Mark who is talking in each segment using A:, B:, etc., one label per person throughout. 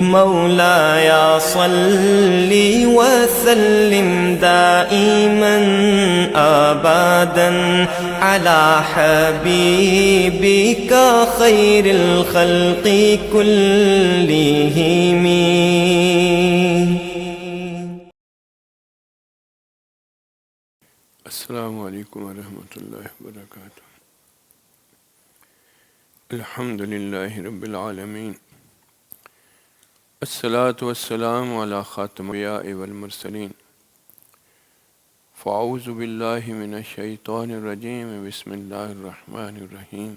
A: مولاي صل وسلم دائما أبدا على حبيبك خير الخلق كلهم.
B: السلام علیکم ورحمۃ اللہ وبرکاتہ. الحمد للہ رب العالمین، الصلاۃ والسلام علی خاتم الانبیاء والمرسلین. فاعوذ باللہ من الشیطان الرجیم، بسم اللہ الرحمن الرحیم.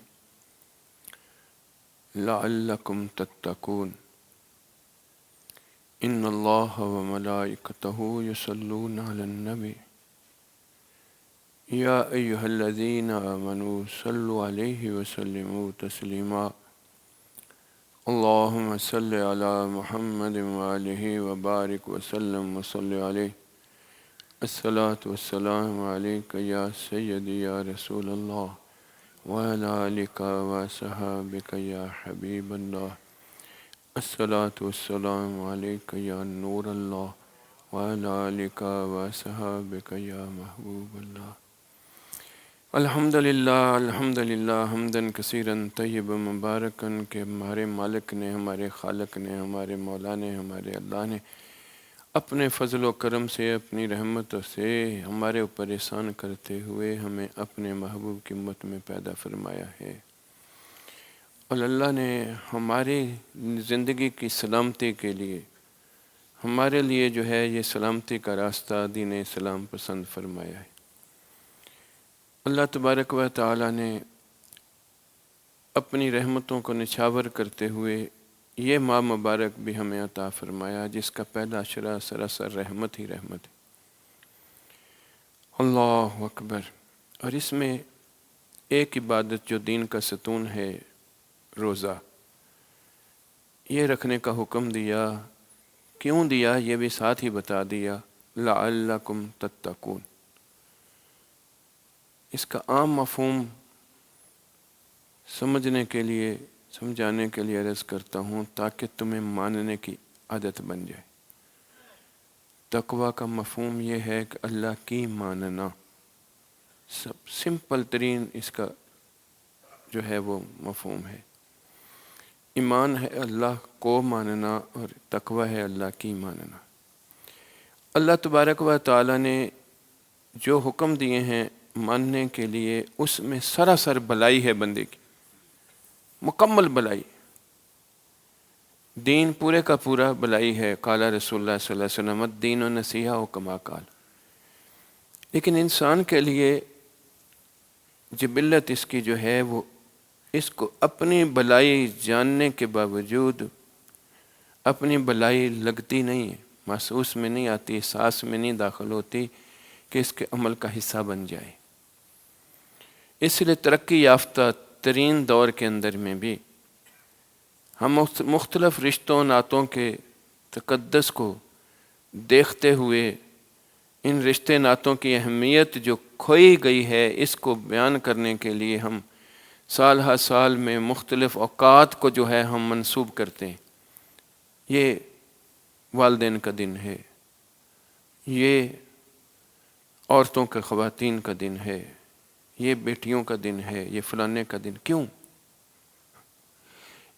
B: لعلکم تتقون. ان اللہ وملائکتہ یصلون علی النبی یا ایہا الذین آمنوا صلوا علیہ وسلموا تسلیما. اللہم صل علی محمد وآلہ وبارک وسلم وصل علیہ. الصلاۃ والسلام علیک یا سیدی یا رسول اللہ وعلی آلک وصحابک یا حبیب اللہ. الصلاۃ والسلام علیک یا نور اللہ وعلی آلک وصحابک یا محبوب اللہ. الحمدللہ حمدن کثیرن طیبا مبارکن، کہ ہمارے مالک نے، ہمارے خالق نے، ہمارے مولا نے، ہمارے اللہ نے اپنے فضل و کرم سے، اپنی رحمتوں سے ہمارے اوپر احسان کرتے ہوئے ہمیں اپنے محبوب کی امت میں پیدا فرمایا ہے. اور اللہ نے ہماری زندگی کی سلامتی کے لیے ہمارے لیے جو ہے یہ سلامتی کا راستہ دین اسلام پسند فرمایا ہے. اللہ تبارک و تعالی نے اپنی رحمتوں کو نچھاور کرتے ہوئے یہ ماہ مبارک بھی ہمیں عطا فرمایا، جس کا پہلا عشرہ سراسر رحمت ہی رحمت ہے. اللہ اکبر. اور اس میں ایک عبادت جو دین کا ستون ہے، روزہ، یہ رکھنے کا حکم دیا. کیوں دیا یہ بھی ساتھ ہی بتا دیا، لعلکم تتقون. اس کا عام مفہوم سمجھنے کے لیے، سمجھانے کے لیے عرض کرتا ہوں تاکہ تمہیں ماننے کی عادت بن جائے. تقوی کا مفہوم یہ ہے کہ اللہ کی ماننا. سب سمپل ترین اس کا جو ہے وہ مفہوم ہے. ایمان ہے اللہ کو ماننا، اور تقوی ہے اللہ کی ماننا. اللہ تبارک و تعالی نے جو حکم دیے ہیں ماننے کے لیے، اس میں سراسر بھلائی ہے بندے کی، مکمل بھلائی. دین پورے کا پورا بھلائی ہے. قال رسول اللہ صلی اللہ علیہ وسلم الدین نصیحہ و کما قال. لیکن انسان کے لیے جبلت اس کی جو ہے وہ اس کو اپنی بھلائی جاننے کے باوجود اپنی بھلائی لگتی نہیں ہے، محسوس میں نہیں آتی، احساس میں نہیں داخل ہوتی کہ اس کے عمل کا حصہ بن جائے. اس لیے ترقی یافتہ ترین دور کے اندر میں بھی ہم مختلف رشتوں ناتوں کے تقدس کو دیکھتے ہوئے ان رشتے ناتوں کی اہمیت جو کھوئی گئی ہے اس کو بیان کرنے کے لیے ہم سال ہر سال میں مختلف اوقات کو جو ہے ہم منسوب کرتے ہیں. یہ والدین کا دن ہے، یہ عورتوں کے خواتین کا دن ہے، یہ بیٹیوں کا دن ہے، یہ فلانے کا دن. کیوں؟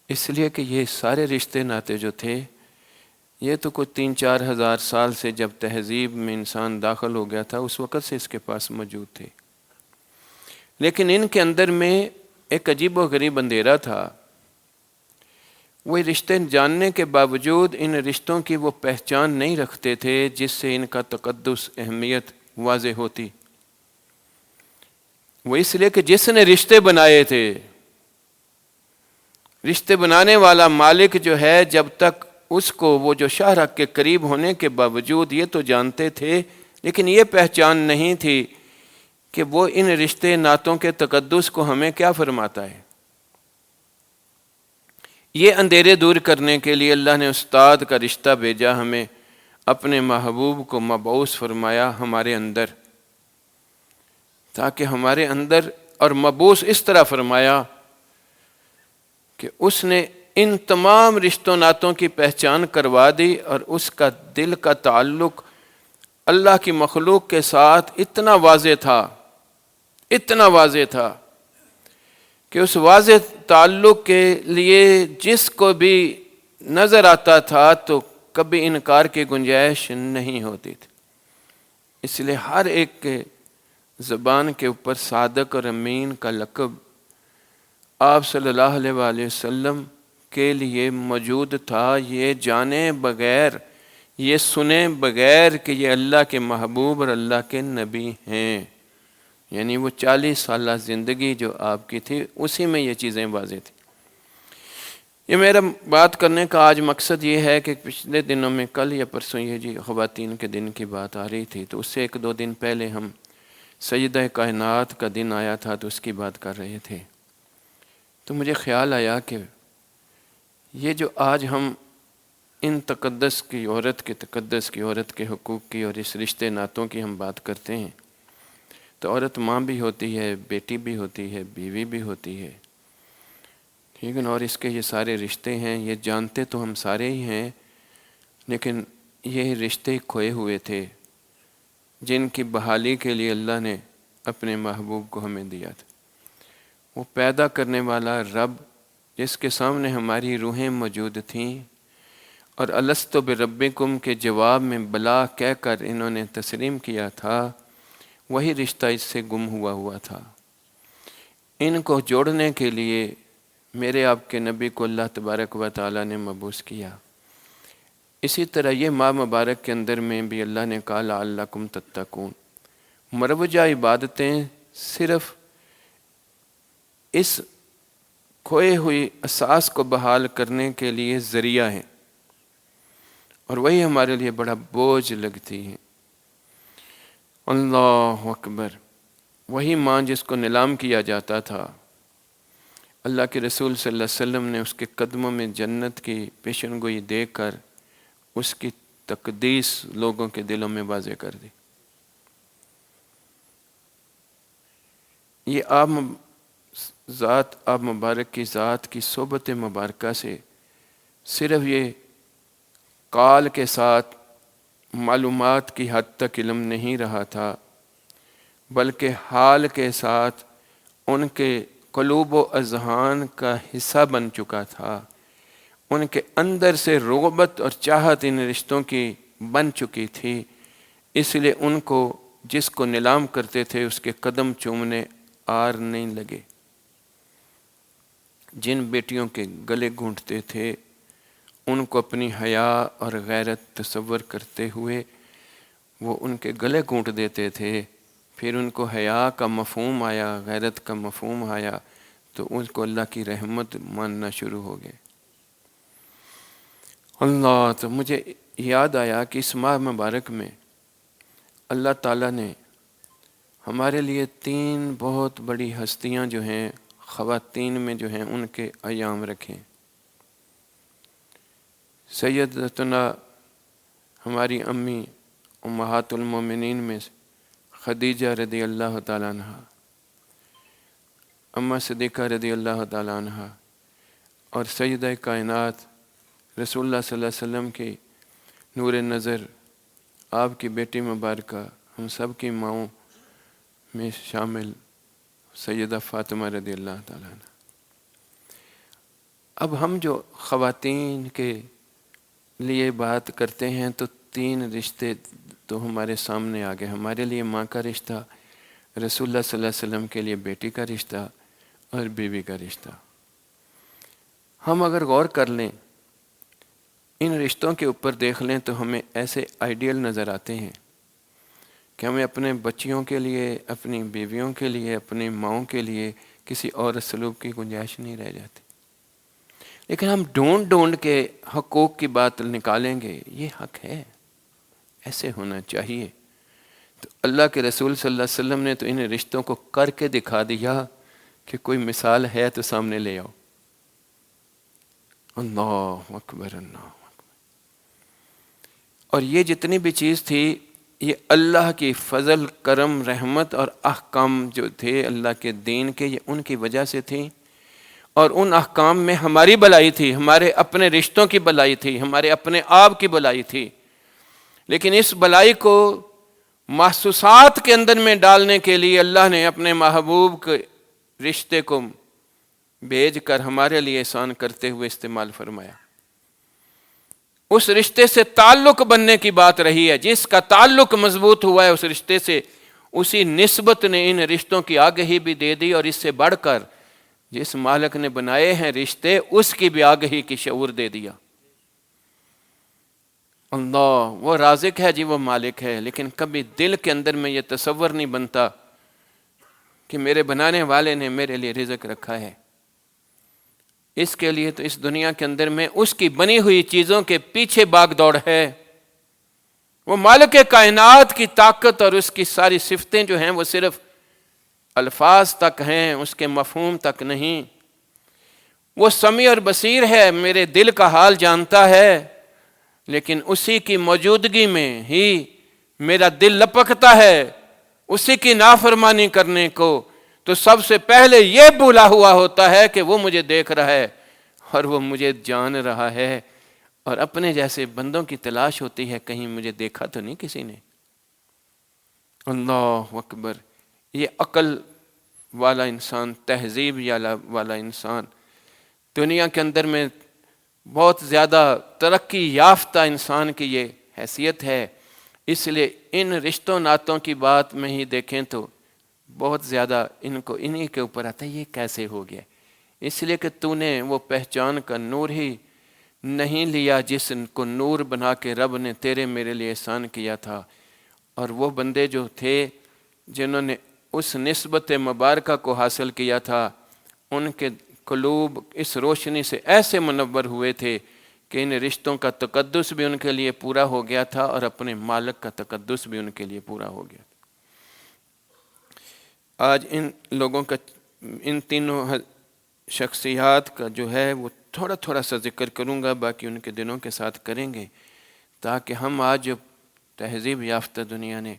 B: اس لیے کہ یہ سارے رشتے ناتے جو تھے یہ تو کوئی 3-4 ہزار سال سے جب تہذیب میں انسان داخل ہو گیا تھا اس وقت سے اس کے پاس موجود تھے. لیکن ان کے اندر میں ایک عجیب و غریب اندھیرا تھا. وہ رشتے جاننے کے باوجود ان رشتوں کی وہ پہچان نہیں رکھتے تھے جس سے ان کا تقدس، اہمیت واضح ہوتی. وہ اس لیے کہ جس نے رشتے بنائے تھے، رشتے بنانے والا مالک جو ہے، جب تک اس کو وہ جو شاہراہ کے قریب ہونے کے باوجود یہ تو جانتے تھے لیکن یہ پہچان نہیں تھی کہ وہ ان رشتے ناتوں کے تقدس کو ہمیں کیا فرماتا ہے. یہ اندھیرے دور کرنے کے لیے اللہ نے استاد کا رشتہ بھیجا، ہمیں اپنے محبوب کو مبعوث فرمایا ہمارے اندر، تاکہ ہمارے اندر اور مبعوث اس طرح فرمایا کہ اس نے ان تمام رشتوں ناتوں کی پہچان کروا دی، اور اس کا دل کا تعلق اللہ کی مخلوق کے ساتھ اتنا واضح تھا، اتنا واضح تھا کہ اس واضح تعلق کے لیے جس کو بھی نظر آتا تھا تو کبھی انکار کی گنجائش نہیں ہوتی تھی۔ اس لیے ہر ایک کے زبان کے اوپر صادق اور امین کا لقب آپ صلی اللہ علیہ وآلہ وسلم کے لیے موجود تھا، یہ جانے بغیر، یہ سنے بغیر کہ یہ اللہ کے محبوب اور اللہ کے نبی ہیں۔ یعنی وہ 40 سالہ زندگی جو آپ کی تھی اسی میں یہ چیزیں واضح تھیں۔ یہ میرا بات کرنے کا آج مقصد یہ ہے کہ پچھلے دنوں میں کل یا پرسوں یہ جی خواتین کے دن کی بات آ رہی تھی، تو اس سے 1-2 دن پہلے ہم سیدہ کائنات کا دن آیا تھا تو اس کی بات کر رہے تھے۔ تو مجھے خیال آیا کہ یہ جو آج ہم ان تقدس کی عورت کے حقوق کی اور اس رشتے ناتوں کی ہم بات کرتے ہیں، تو عورت ماں بھی ہوتی ہے، بیٹی بھی ہوتی ہے، بیوی بھی ہوتی ہے، ٹھیک ہے نا؟ اور اس کے یہ سارے رشتے ہیں، یہ جانتے تو ہم سارے ہی ہیں، لیکن یہ رشتے کھوئے ہوئے تھے جن کی بحالی کے لیے اللہ نے اپنے محبوب کو ہمیں دیا تھا۔ وہ پیدا کرنے والا رب جس کے سامنے ہماری روحیں موجود تھیں، اور الستو بربکم کے جواب میں بلا کہہ کر انہوں نے تسلیم کیا تھا، وہی رشتہ اس سے گم ہوا تھا۔ ان کو جوڑنے کے لیے میرے آپ کے نبی کو اللہ تبارک و تعالیٰ نے مبعوث کیا۔ اسی طرح یہ ماہ مبارک کے اندر میں بھی اللہ نے کہا لعلکم تتقون، مروجہ عبادتیں صرف اس کھوئے ہوئی اساس کو بحال کرنے کے لیے ذریعہ ہیں، اور وہی ہمارے لیے بڑا بوجھ لگتی ہیں۔ اللہ اکبر، وہی ماں جس کو نیلام کیا جاتا تھا، اللہ کے رسول صلی اللہ علیہ وسلم نے اس کے قدموں میں جنت کی پیشن گوئی دے کر اس کی تقدیس لوگوں کے دلوں میں واضح کر دی۔ یہ آپ مبارک کی ذات کی صحبت مبارکہ سے صرف یہ قال کے ساتھ معلومات کی حد تک علم نہیں رہا تھا، بلکہ حال کے ساتھ ان کے قلوب و اذہان کا حصہ بن چکا تھا، ان کے اندر سے رغبت اور چاہت ان رشتوں کی بن چکی تھی۔ اس لیے ان کو جس کو نیلام کرتے تھے اس کے قدم چومنے آر نہیں لگے۔ جن بیٹیوں کے گلے گھونٹتے تھے ان کو اپنی حیا اور غیرت تصور کرتے ہوئے وہ ان کے گلے گھونٹ دیتے تھے، پھر ان کو حیا کا مفہوم آیا، غیرت کا مفہوم آیا، تو ان کو اللہ کی رحمت ماننا شروع ہو گئے۔ اللہ، تو مجھے یاد آیا کہ اس ماہ مبارک میں اللہ تعالیٰ نے ہمارے لیے 3 بہت بڑی ہستیاں جو ہیں خواتین میں جو ہیں ان کے ایام رکھیں۔ سیدتنا ہماری امی امہات المومنین میں خدیجہ رضی اللہ تعالیٰ عنہ، اماں صدیقہ رضی اللہ تعالیٰ عنہ، اور سیدہ کائنات رسول اللہ صلی اللہ علیہ وسلم کی نور نظر آپ کی بیٹی مبارکہ، ہم سب کی ماؤں میں شامل سیدہ فاطمہ رضی اللہ تعالیٰ عنہ۔ اب ہم جو خواتین کے لیے بات کرتے ہیں تو 3 رشتے تو ہمارے سامنے آ گئے۔ ہمارے لیے ماں کا رشتہ، رسول اللہ صلی اللہ علیہ وسلم کے لیے بیٹی کا رشتہ، اور بیوی کا رشتہ۔ ہم اگر غور کر لیں، ان رشتوں کے اوپر دیکھ لیں تو ہمیں ایسے آئیڈیل نظر آتے ہیں کہ ہمیں اپنے بچیوں کے لیے، اپنی بیویوں کے لیے، اپنی ماؤں کے لیے کسی اور سلوک کی گنجائش نہیں رہ جاتی۔ لیکن ہم ڈھونڈ کے حقوق کی بات نکالیں گے، یہ حق ہے، ایسے ہونا چاہیے۔ تو اللہ کے رسول صلی اللہ علیہ وسلم نے تو ان رشتوں کو کر کے دکھا دیا کہ کوئی مثال ہے تو سامنے لے آؤ۔ اللہ اکبر، اللہ اکبر۔ اور یہ جتنی بھی چیز تھی، یہ اللہ کی فضل، کرم، رحمت اور احکام جو تھے اللہ کے دین کے، یہ ان کی وجہ سے تھیں، اور ان احکام میں ہماری بھلائی تھی، ہمارے اپنے رشتوں کی بھلائی تھی، ہمارے اپنے آپ کی بھلائی تھی، لیکن اس بھلائی کو محسوسات کے اندر میں ڈالنے کے لیے اللہ نے اپنے محبوب کے رشتے کو بھیج کر ہمارے لیے احسان کرتے ہوئے استعمال فرمایا۔ اس رشتے سے تعلق بننے کی بات رہی ہے، جس کا تعلق مضبوط ہوا ہے اس رشتے سے، اسی نسبت نے ان رشتوں کی آگہی بھی دے دی، اور اس سے بڑھ کر جس مالک نے بنائے ہیں رشتے اس کی بھی آگہی کی شعور دے دیا۔ اللہ وہ رازق ہے جی، وہ مالک ہے، لیکن کبھی دل کے اندر میں یہ تصور نہیں بنتا کہ میرے بنانے والے نے میرے لیے رزق رکھا ہے۔ اس کے لیے تو اس دنیا کے اندر میں اس کی بنی ہوئی چیزوں کے پیچھے باغ دوڑ ہے۔ وہ مالک کائنات کی طاقت اور اس کی ساری صفتیں جو ہیں وہ صرف الفاظ تک ہیں، اس کے مفہوم تک نہیں۔ وہ سمیع اور بصیر ہے، میرے دل کا حال جانتا ہے، لیکن اسی کی موجودگی میں ہی میرا دل لپکتا ہے اسی کی نافرمانی کرنے کو، تو سب سے پہلے یہ بھولا ہوا ہوتا ہے کہ وہ مجھے دیکھ رہا ہے اور وہ مجھے جان رہا ہے، اور اپنے جیسے بندوں کی تلاش ہوتی ہے، کہیں مجھے دیکھا تو نہیں کسی نے۔ اللہ اکبر! یہ عقل والا انسان، تہذیب والا انسان، دنیا کے اندر میں بہت زیادہ ترقی یافتہ انسان کی یہ حیثیت ہے۔ اس لیے ان رشتوں ناتوں کی بات میں ہی دیکھیں تو بہت زیادہ ان کو انہی کے اوپر آتا ہے، یہ کیسے ہو گیا؟ اس لیے کہ تو نے وہ پہچان کا نور ہی نہیں لیا جس کو نور بنا کے رب نے تیرے میرے لیے احسان کیا تھا۔ اور وہ بندے جو تھے جنہوں نے اس نسبت مبارکہ کو حاصل کیا تھا، ان کے قلوب اس روشنی سے ایسے منور ہوئے تھے کہ ان رشتوں کا تقدس بھی ان کے لیے پورا ہو گیا تھا، اور اپنے مالک کا تقدس بھی ان کے لیے پورا ہو گیا تھا۔ آج ان لوگوں کا، ان تینوں شخصیات کا جو ہے وہ تھوڑا تھوڑا سا ذکر کروں گا، باقی ان کے دنوں کے ساتھ کریں گے، تاکہ ہم آج جو تہذیب یافتہ دنیا نے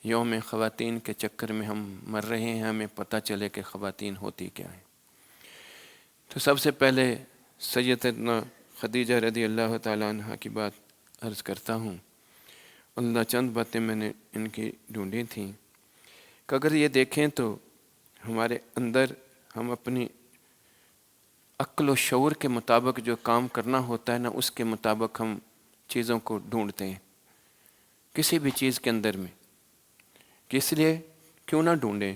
B: یوم خواتین کے چکر میں ہم مر رہے ہیں، ہمیں پتہ چلے کہ خواتین ہوتی کیا ہیں۔ تو سب سے پہلے سیدتنا خدیجہ رضی اللہ تعالیٰ عنہ کی بات عرض کرتا ہوں۔ اللہ چند باتیں میں نے ان کی ڈھونڈی تھیں کہ اگر یہ دیکھیں تو ہمارے اندر ہم اپنی عقل و شعور کے مطابق جو کام کرنا ہوتا ہے نا، اس کے مطابق ہم چیزوں کو ڈھونڈتے ہیں کسی بھی چیز کے اندر میں۔ کس لیے؟ کیوں نہ ڈھونڈیں؟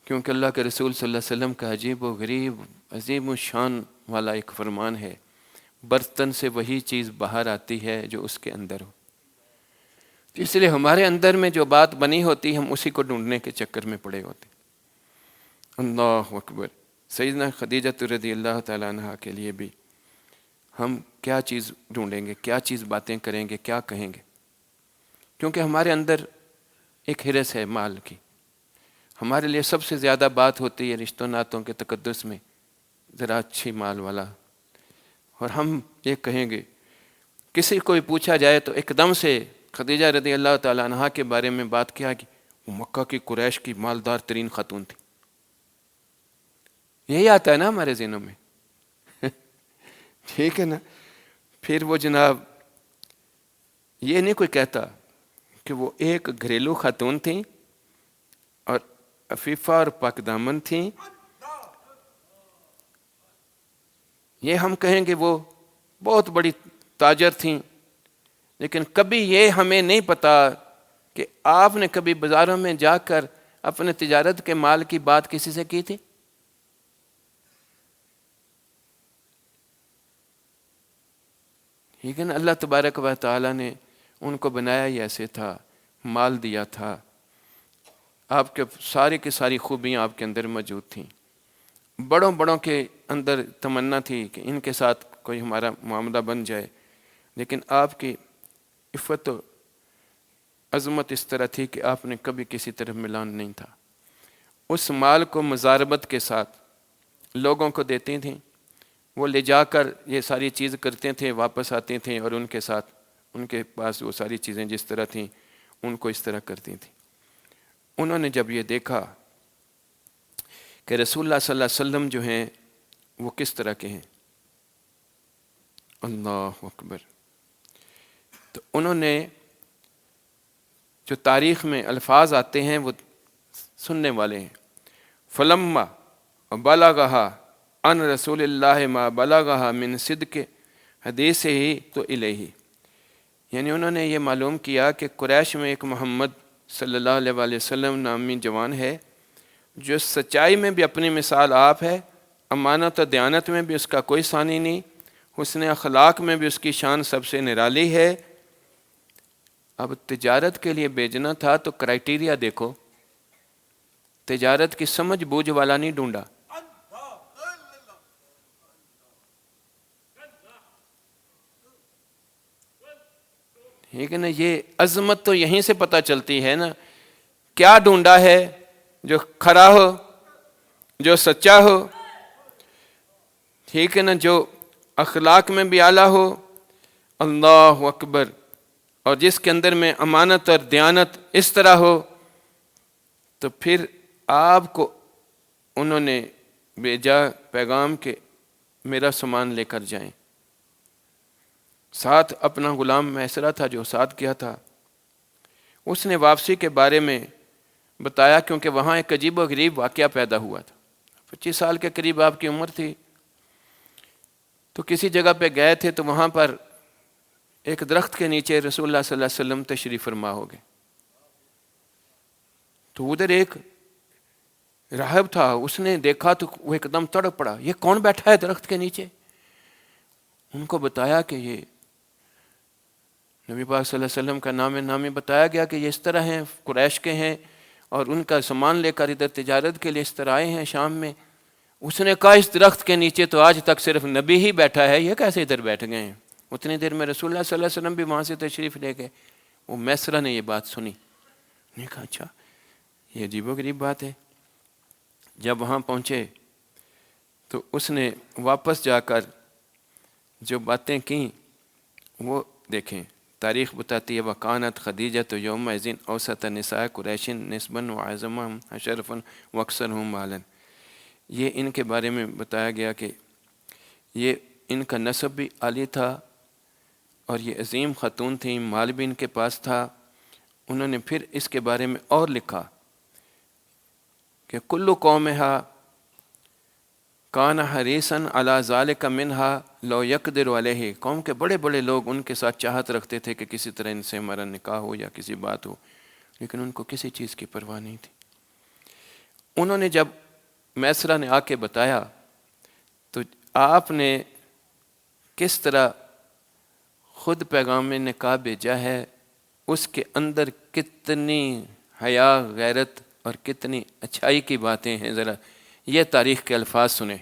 B: کیونکہ اللہ کے رسول صلی اللہ علیہ وسلم کا عجیب و غریب، عظیم و شان والا ایک فرمان ہے، برتن سے وہی چیز باہر آتی ہے جو اس کے اندر ہو۔ اس لیے ہمارے اندر میں جو بات بنی ہوتی ہم اسی کو ڈھونڈنے کے چکر میں پڑے ہوتے۔ اللہ اکبر! سیدنا خدیجہ رضی اللہ تعالیٰ عنہ کے لیے بھی ہم کیا چیز ڈھونڈیں گے، کیا چیز باتیں کریں گے، کیا کہیں گے؟ کیونکہ ہمارے اندر ایک ہرس ہے مال کی۔ ہمارے لیے سب سے زیادہ بات ہوتی ہے رشتوں ناتوں کے تقدس میں، ذرا اچھی مال والا۔ اور ہم یہ کہیں گے، کسی کو بھی پوچھا جائے تو ایک دم سے خدیجہ رضی اللہ تعالیٰ عنہ کے بارے میں بات کیا کہ وہ مکہ کی قریش کی مالدار ترین خاتون تھی۔ یہی آتا ہے نا ہمارے ذہنوں میں، ٹھیک ہے نا؟ پھر وہ جناب یہ نہیں کوئی کہتا کہ وہ ایک گھریلو خاتون تھیں اور عفیفہ اور پاک دامن تھیں، یہ ہم کہیں گے وہ بہت بڑی تاجر تھیں، لیکن کبھی یہ ہمیں نہیں پتا کہ آپ نے کبھی بازاروں میں جا کر اپنے تجارت کے مال کی بات کسی سے کی تھی؟ ٹھیک ہے نا؟ اللہ تبارک و تعالیٰ نے ان کو بنایا ہی ایسے تھا، مال دیا تھا، آپ کے ساری کی ساری خوبیاں آپ کے اندر موجود تھیں۔ بڑوں بڑوں کے اندر تمنا تھی کہ ان کے ساتھ کوئی ہمارا معاملہ بن جائے، لیکن آپ کی عفت و عظمت اس طرح تھی کہ آپ نے کبھی کسی طرف ملان نہیں تھا۔ اس مال کو مزاربت کے ساتھ لوگوں کو دیتی تھیں، وہ لے جا کر یہ ساری چیز کرتے تھے، واپس آتے تھے، اور ان کے ساتھ ان کے پاس وہ ساری چیزیں جس طرح تھیں ان کو اس طرح کرتی تھیں۔ انہوں نے جب یہ دیکھا کہ رسول اللہ صلی اللہ علیہ وسلم جو ہیں وہ کس طرح کے ہیں. اللہ اکبر. تو انہوں نے جو تاریخ میں الفاظ آتے ہیں وہ سننے والے ہیں. فلما بلغها ان رسول اللہ ما بلغها من صدق حدیث ہی تو الیہ. یعنی انہوں نے یہ معلوم کیا کہ قریش میں ایک محمد صلی اللہ علیہ وآلہ وسلم نامی جوان ہے جو سچائی میں بھی اپنی مثال آپ ہے، امانت و دیانت میں بھی اس کا کوئی ثانی نہیں، حسن اخلاق میں بھی اس کی شان سب سے نرالی ہے. اب تجارت کے لیے بھیجنا تھا تو کرائٹیریا دیکھو، تجارت کی سمجھ بوجھ والا نہیں ڈھونڈا. ٹھیک ہے نا، یہ عظمت تو یہیں سے پتہ چلتی ہے نا. کیا ڈھونڈا ہے؟ جو کھرا ہو، جو سچا ہو، ٹھیک ہے نا، جو اخلاق میں بھی اعلیٰ ہو. اللہ اکبر. اور جس کے اندر میں امانت اور دیانت اس طرح ہو. تو پھر آپ کو انہوں نے بھیجا پیغام کہ میرا سامان لے کر جائیں. ساتھ اپنا غلام میسرہ تھا جو ساتھ کیا تھا. اس نے واپسی کے بارے میں بتایا کیونکہ وہاں ایک عجیب و غریب واقعہ پیدا ہوا تھا. 25 سال کے قریب آپ کی عمر تھی. تو کسی جگہ پہ گئے تھے تو وہاں پر ایک درخت کے نیچے رسول اللہ صلی اللہ علیہ وسلم تشریف فرما ہو گئے. تو ادھر ایک راہب تھا، اس نے دیکھا تو وہ ایک دم تڑپ پڑا، یہ کون بیٹھا ہے درخت کے نیچے؟ ان کو بتایا کہ یہ نبی پاک صلی اللہ علیہ وسلم کا نامی بتایا گیا کہ یہ اس طرح ہیں، قریش کے ہیں اور ان کا سامان لے کر ادھر تجارت کے لیے اس طرح آئے ہیں شام میں. اس نے کہا اس درخت کے نیچے تو آج تک صرف نبی ہی بیٹھا ہے، یہ کیسے ادھر بیٹھ گئے ہیں؟ اتنی دیر میں رسول اللہ صلی اللہ علیہ وسلم بھی وہاں سے تشریف لے گئے. وہ میسرہ نے یہ بات سنی، نے کہا اچھا یہ عجیب و غریب بات ہے. جب وہاں پہنچے تو اس نے واپس جا کر جو باتیں کیں وہ دیکھیں. تاریخ بتاتی ہے وَقَانَتْ خَدِیجَةُ يَوْمَئِذٍ أَوْسَطَ نِسَاءِ قُرَيْشٍ نِسْبًا وَأَعْظَمَهُمْ شَرَفًا وَأَكْثَرُهُمْ مَالًا. یہ ان کے بارے میں بتایا گیا کہ یہ ان کا نسب بھی عالی تھا اور یہ عظیم خاتون تھیں، مال بھی ان کے پاس تھا. انہوں نے پھر اس کے بارے میں اور لکھا کہ کل قومہا کان حریصاً علی ذالک منہا لو یقدر علیہ. قوم کے بڑے بڑے لوگ ان کے ساتھ چاہت رکھتے تھے کہ کسی طرح ان سے ہمارا نکاح ہو یا کسی بات ہو، لیکن ان کو کسی چیز کی پرواہ نہیں تھی. انہوں نے جب میسرہ نے آ کے بتایا تو آپ نے کس طرح خود پیغام نکاح بھیجا ہے، اس کے اندر کتنی حیا، غیرت اور کتنی اچھائی کی باتیں ہیں. ذرا یہ تاریخ کے الفاظ سنیں.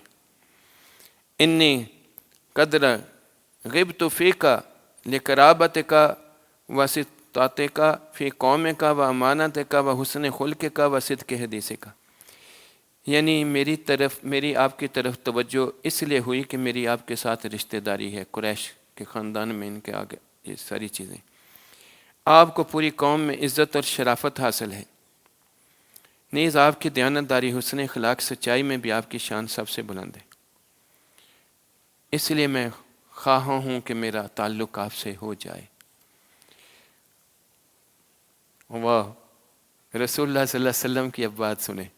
B: انی قدر غبت فیک لقرابتک وستاتک فی قومک و امانتک و حسن خلقک و صدق حدیثک. یعنی میری آپ کی طرف توجہ اس لیے ہوئی کہ میری آپ کے ساتھ رشتہ داری ہے، قریش کے خاندان میں ان کے آگے یہ ساری چیزیں. آپ کو پوری قوم میں عزت اور شرافت حاصل ہے. نیز آپ کی دیانتداری، حسن اخلاق، سچائی میں بھی آپ کی شان سب سے بلند ہے. اس لیے میں خواہاں ہوں کہ میرا تعلق آپ سے ہو جائے. واہ، رسول اللہ صلی اللہ علیہ وسلم کی اب بات سنیں.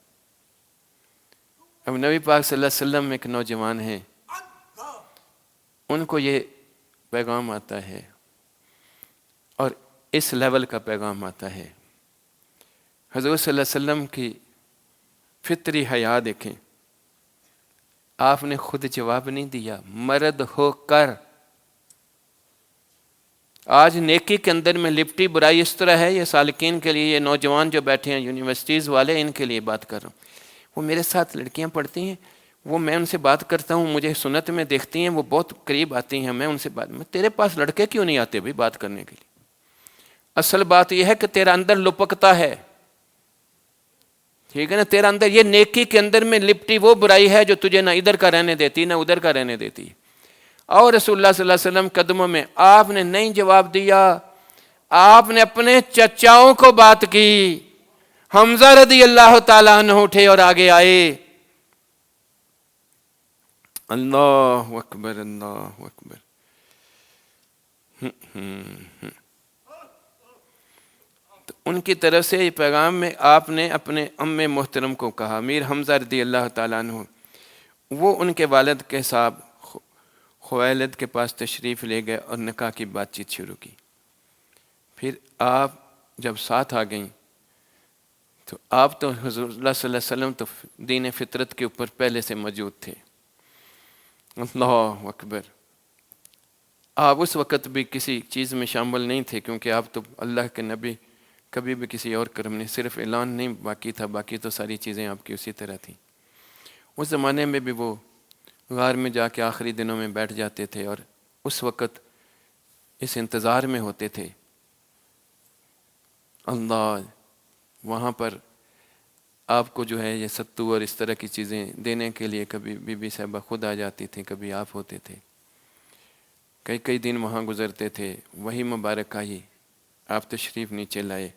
B: اب نبی پاک صلی اللہ علیہ وسلم ایک نوجوان ہیں، ان کو یہ پیغام آتا ہے اور اس لیول کا پیغام آتا ہے. حضور صلی اللہ علیہ وسلم کی فطری حیا دیکھیں. آپ نے خود جواب نہیں دیا، مرد ہو کر. آج نیکی کے اندر میں لپٹی برائی اس طرح ہے، یہ سالکین کے لیے، یہ نوجوان جو بیٹھے ہیں یونیورسٹیز والے، ان کے لیے بات کر رہا ہوں. وہ میرے ساتھ لڑکیاں پڑھتی ہیں، وہ میں ان سے بات کرتا ہوں، مجھے سنت میں دیکھتی ہیں، وہ بہت قریب آتی ہیں، میں ان سے بات، میں تیرے پاس لڑکے کیوں نہیں آتے بھائی بات کرنے کے لیے؟ اصل بات یہ ہے کہ تیرا اندر لپکتا ہے، ٹھیک ہے نا، تیرا اندر یہ نیکی کے اندر میں لپٹی وہ برائی ہے جو تجھے نہ ادھر کا رہنے دیتی نہ ادھر کا رہنے دیتی. اور رسول اللہ صلی اللہ علیہ وسلم قدموں میں آپ نے نہیں جواب دیا، آپ نے اپنے چچاؤں کو بات کی. حمزہ رضی اللہ تعالیٰ عنہ اٹھے اور آگے آئے. اللہ اکبر، اللہ اکبر۔ تو ان کی طرف سے یہ پیغام میں آپ نے اپنے ام محترم کو کہا، میر حمزہ رضی اللہ تعالیٰ عنہ، وہ ان کے والد کے صاحب خویلد کے پاس تشریف لے گئے اور نکاح کی بات چیت شروع کی۔ پھر آپ جب ساتھ آ گئیں تو آپ تو حضور اللہ صلی اللہ علیہ وسلم تو دین فطرت کے اوپر پہلے سے موجود تھے۔ اللہ اکبر۔ آپ اس وقت بھی کسی چیز میں شامل نہیں تھے، کیونکہ آپ تو اللہ کے نبی، کبھی بھی کسی اور کرم نہیں، صرف اعلان نہیں باقی تھا، باقی تو ساری چیزیں آپ کی اسی طرح تھیں۔ اس زمانے میں بھی وہ غار میں جا کے آخری دنوں میں بیٹھ جاتے تھے اور اس وقت اس انتظار میں ہوتے تھے، اللہ وہاں پر آپ کو جو ہے یہ ستو اور اس طرح کی چیزیں دینے کے لیے کبھی بی بی صاحبہ خود آ جاتی تھیں، کبھی آپ ہوتے تھے، کئی دن وہاں گزرتے تھے۔ وہی مبارک آئی، آپ تشریف نیچے لائے،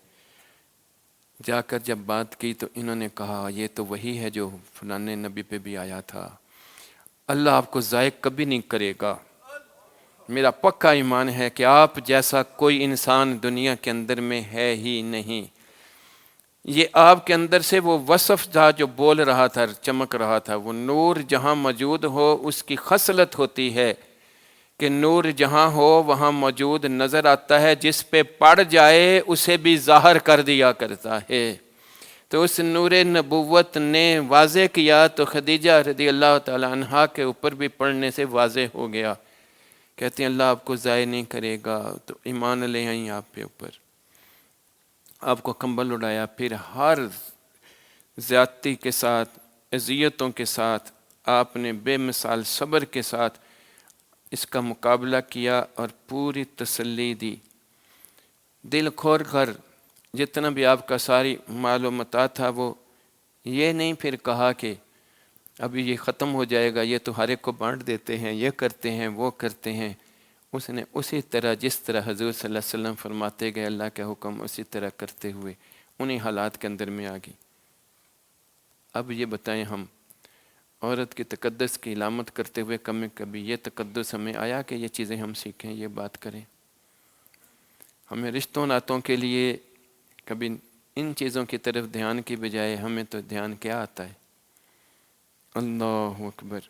B: جا کر جب بات کی تو انہوں نے کہا یہ تو وہی ہے جو فلانے نبی پہ بھی آیا تھا، اللہ آپ کو ضائع کبھی نہیں کرے گا، میرا پکا ایمان ہے کہ آپ جیسا کوئی انسان دنیا کے اندر میں ہے ہی نہیں۔ یہ آپ کے اندر سے وہ وصف تھا جو بول رہا تھا، چمک رہا تھا، وہ نور جہاں موجود ہو اس کی خصلت ہوتی ہے کہ نور جہاں ہو وہاں موجود نظر آتا ہے، جس پہ پڑ جائے اسے بھی ظاہر کر دیا کرتا ہے۔ تو اس نور نبوت نے واضح کیا تو خدیجہ رضی اللہ تعالی عنہا کے اوپر بھی پڑھنے سے واضح ہو گیا، کہتے ہیں اللہ آپ کو ضائع نہیں کرے گا، تو ایمان لے آئیں آپ پہ اوپر، آپ کو کمبل اڑایا، پھر ہر زیادتی کے ساتھ، اذیتوں کے ساتھ آپ نے بے مثال صبر کے ساتھ اس کا مقابلہ کیا اور پوری تسلی دی، دل کھول کر جتنا بھی آپ کا ساری مال و متاع تھا وہ یہ نہیں پھر کہا کہ ابھی یہ ختم ہو جائے گا، یہ تو ہر ایک کو بانٹ دیتے ہیں، یہ کرتے ہیں وہ کرتے ہیں۔ اس نے اسی طرح جس طرح حضور صلی اللہ علیہ وسلم فرماتے گئے اللہ کے حکم اسی طرح کرتے ہوئے انہی حالات کے اندر میں آ گئی۔ اب یہ بتائیں ہم عورت کی تقدس کی علامت کرتے ہوئے کبھی یہ تقدس ہمیں آیا کہ یہ چیزیں ہم سیکھیں، یہ بات کریں؟ ہمیں رشتوں ناتوں کے لیے کبھی ان چیزوں کی طرف دھیان کی بجائے ہمیں تو دھیان کیا آتا ہے؟ اللہ اکبر،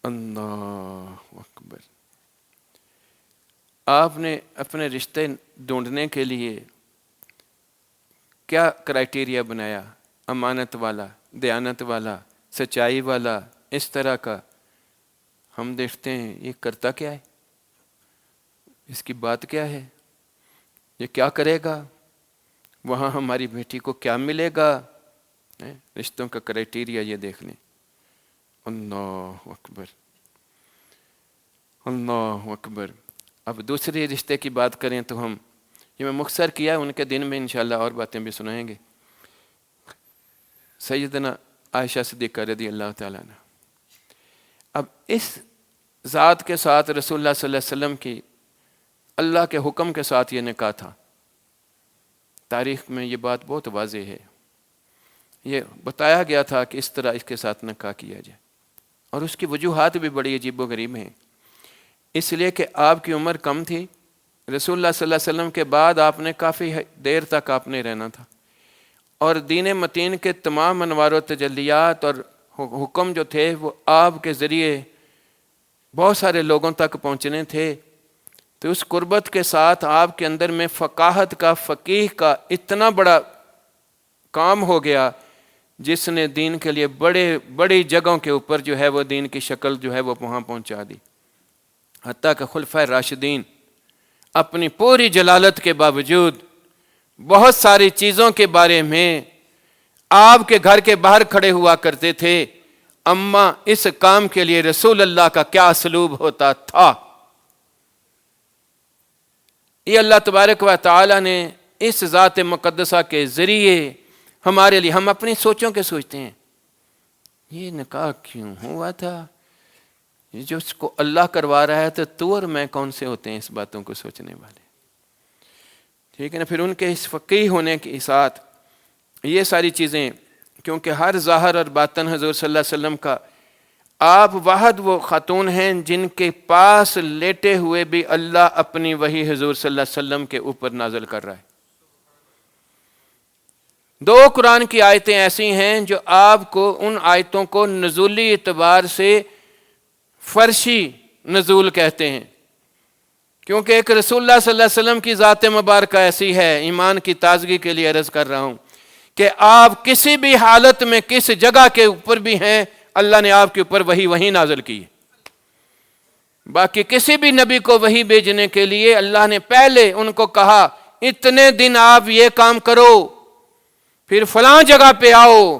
B: اللہ اکبر۔ آپ نے اپنے رشتے ڈھونڈنے کے لیے کیا کرائٹیریا بنایا؟ امانت والا، دیانت والا، سچائی والا، اس طرح کا۔ ہم دیکھتے ہیں یہ کرتا کیا ہے، اس کی بات کیا ہے، یہ کیا کرے گا، وہاں ہماری بیٹی کو کیا ملے گا۔ رشتوں کا کرائٹیریا یہ دیکھ لیں۔ اللہ اکبر، اللہ اکبر۔ اب دوسرے رشتے کی بات کریں تو ہم یہ میں مختصر کیا، ان کے دن میں انشاءاللہ اور باتیں بھی سنائیں گے۔ سیدنا عائشہ صدیقہ رضی اللہ تعالیٰ عنہ، اب اس ذات کے ساتھ رسول اللہ صلی اللہ علیہ وسلم کی اللہ کے حکم کے ساتھ یہ نکاح تھا۔ تاریخ میں یہ بات بہت واضح ہے، یہ بتایا گیا تھا کہ اس طرح اس کے ساتھ نکاح کیا جائے، اور اس کی وجوہات بھی بڑی عجیب و غریب ہیں۔ اس لیے کہ آپ کی عمر کم تھی، رسول اللہ صلی اللہ علیہ وسلم کے بعد آپ نے کافی دیر تک آپ نے رہنا تھا، اور دین متین کے تمام انوار و تجلیات اور حکم جو تھے وہ آپ کے ذریعے بہت سارے لوگوں تک پہنچنے تھے۔ تو اس قربت کے ساتھ آپ کے اندر میں فقاہت کا، فقیہ کا اتنا بڑا کام ہو گیا جس نے دین کے لیے بڑی جگہوں کے اوپر جو ہے وہ دین کی شکل جو ہے وہ وہاں پہنچا دی۔ حتیٰ کہ خلفائے راشدین اپنی پوری جلالت کے باوجود بہت ساری چیزوں کے بارے میں آپ کے گھر کے باہر کھڑے ہوا کرتے تھے، اما اس کام کے لیے رسول اللہ کا کیا اسلوب ہوتا تھا۔ یہ اللہ تبارک و تعالی نے اس ذات مقدسہ کے ذریعے ہمارے لیے، ہم اپنی سوچوں کے سوچتے ہیں یہ نکاح کیوں ہوا تھا، جو اس کو اللہ کروا رہا ہے تو اور میں کون سے ہوتے ہیں اس باتوں کو سوچنے والے، ٹھیک ہے نا۔ پھر ان کے اس فقیہ ہونے کے ساتھ یہ ساری چیزیں کیونکہ ہر ظاہر اور باطن حضور صلی اللہ علیہ وسلم کا، آپ واحد وہ خاتون ہیں جن کے پاس لیٹے ہوئے بھی اللہ اپنی وحی حضور صلی اللہ علیہ وسلم کے اوپر نازل کر رہا ہے۔ 2 قرآن کی آیتیں ایسی ہیں جو آپ کو ان آیتوں کو نزولی اعتبار سے فرشی نزول کہتے ہیں، کیونکہ ایک رسول اللہ صلی اللہ علیہ وسلم کی ذات مبارکہ ایسی ہے، ایمان کی تازگی کے لیے عرض کر رہا ہوں کہ آپ کسی بھی حالت میں کس جگہ کے اوپر بھی ہیں، اللہ نے آپ کے اوپر وحی نازل کی ہے۔ باقی کسی بھی نبی کو وحی بھیجنے کے لیے اللہ نے پہلے ان کو کہا اتنے دن آپ یہ کام کرو، پھر فلاں جگہ پہ آؤ،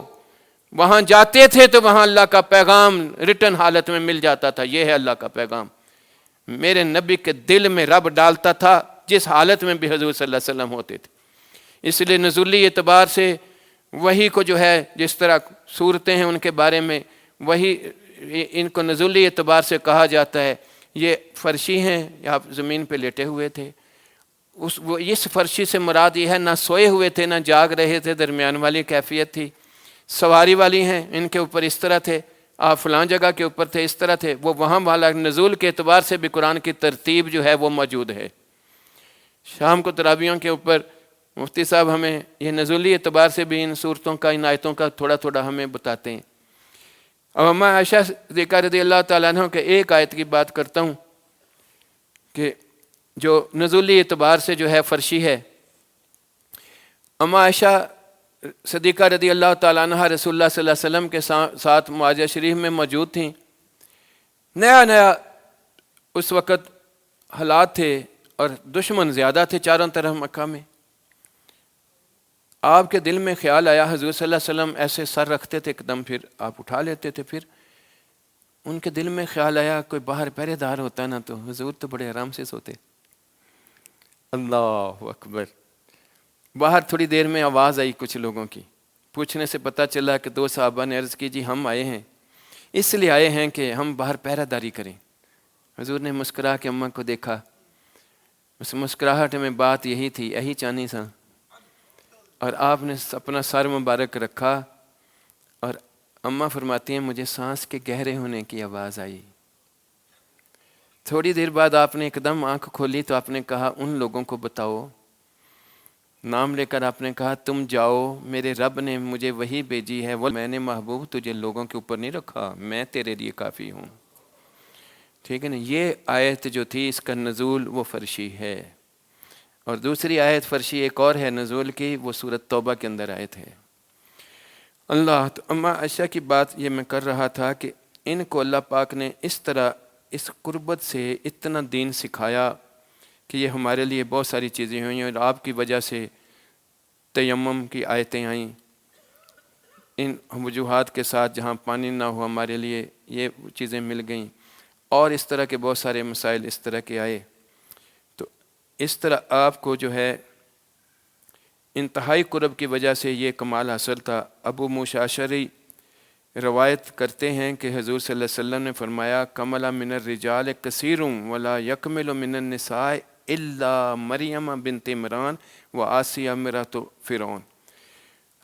B: وہاں جاتے تھے تو وہاں اللہ کا پیغام ریٹن حالت میں مل جاتا تھا۔ یہ ہے اللہ کا پیغام میرے نبی کے دل میں رب ڈالتا تھا جس حالت میں بھی حضور صلی اللہ علیہ وسلم ہوتے تھے۔ اس لیے نزولی اعتبار سے وحی کو جو ہے، جس طرح صورتیں ہیں ان کے بارے میں وہی ان کو نزولی اعتبار سے کہا جاتا ہے، یہ فرشی ہیں، آپ زمین پہ لیٹے ہوئے تھے۔ اس فرشی سے مراد یہ ہے نہ سوئے ہوئے تھے نہ جاگ رہے تھے، درمیان والی کیفیت تھی۔ سواری والی ہیں، ان کے اوپر اس طرح تھے، آپ فلاں جگہ کے اوپر تھے، اس طرح تھے۔ وہ وہاں والا نزول کے اعتبار سے بھی قرآن کی ترتیب جو ہے وہ موجود ہے۔ شام کو تراویحوں کے اوپر مفتی صاحب ہمیں یہ نزولی اعتبار سے بھی ان صورتوں کا، ان آیتوں کا تھوڑا تھوڑا ہمیں بتاتے ہیں۔ اب اماں عائشہ صدیقہ رضی اللہ تعالیٰ عنہ کے ایک آیت کی بات کرتا ہوں کہ جو نزولی اعتبار سے جو ہے فرشی ہے۔ اماں عائشہ صدیقہ رضی اللہ تعالیٰ عنہ رسول اللہ صلی اللہ علیہ وسلم کے ساتھ معاہدہ شریف میں موجود تھیں۔ نیا اس وقت حالات تھے اور دشمن زیادہ تھے چاروں طرف مکہ میں۔ آپ کے دل میں خیال آیا، حضور صلی اللہ علیہ وسلم ایسے سر رکھتے تھے، ایک دم پھر آپ اٹھا لیتے تھے، پھر ان کے دل میں خیال آیا کوئی باہر پہرے دار ہوتا نا تو حضور تو بڑے آرام سے سوتے۔ اللہ اکبر۔ باہر تھوڑی دیر میں آواز آئی کچھ لوگوں کی، پوچھنے سے پتہ چلا کہ 2 صحابہ نے عرض کی جی ہم آئے ہیں، اس لیے آئے ہیں کہ ہم باہر پہرہ داری کریں۔ حضور نے مسکرا کے اماں کو دیکھا، اس مسکراہٹ میں بات یہی تھی، یہی چانی سا، اور آپ نے اپنا سر مبارک رکھا اور اماں فرماتی ہیں مجھے سانس کے گہرے ہونے کی آواز آئی۔ تھوڑی دیر بعد آپ نے ایک دم آنکھ کھولی تو آپ نے کہا ان لوگوں کو بتاؤ، نام لے کر آپ نے کہا تم جاؤ، میرے رب نے مجھے وہی بھیجی ہے، وہ میں نے محبوب تجھے لوگوں کے اوپر نہیں رکھا، میں تیرے لیے کافی ہوں۔ ٹھیک ہے نا، یہ آیت جو تھی اس کا نزول وہ فرشی ہے۔ اور دوسری آیت فرشی ایک اور ہے نزول کی، وہ سورۃ توبہ کے اندر آیت ہے۔ اللہ تو اماں عائشہ کی بات یہ میں کر رہا تھا کہ ان کو اللہ پاک نے اس طرح اس قربت سے اتنا دین سکھایا کہ یہ ہمارے لیے بہت ساری چیزیں ہوئیں، اور آپ کی وجہ سے تیمم کی آیتیں آئیں، ان وجوہات کے ساتھ جہاں پانی نہ ہو ہمارے لیے یہ چیزیں مل گئیں، اور اس طرح کے بہت سارے مسائل اس طرح کے آئے۔ تو اس طرح آپ کو جو ہے انتہائی قرب کی وجہ سے یہ کمال حاصل تھا۔ ابو موسیٰ اشعری روایت کرتے ہیں کہ حضور صلی اللہ علیہ وسلم نے فرمایا کمل من الرجال کثیر ولا یکمل من النساء الا مریم بنت عمران و آسیہ امرأۃ فرعون۔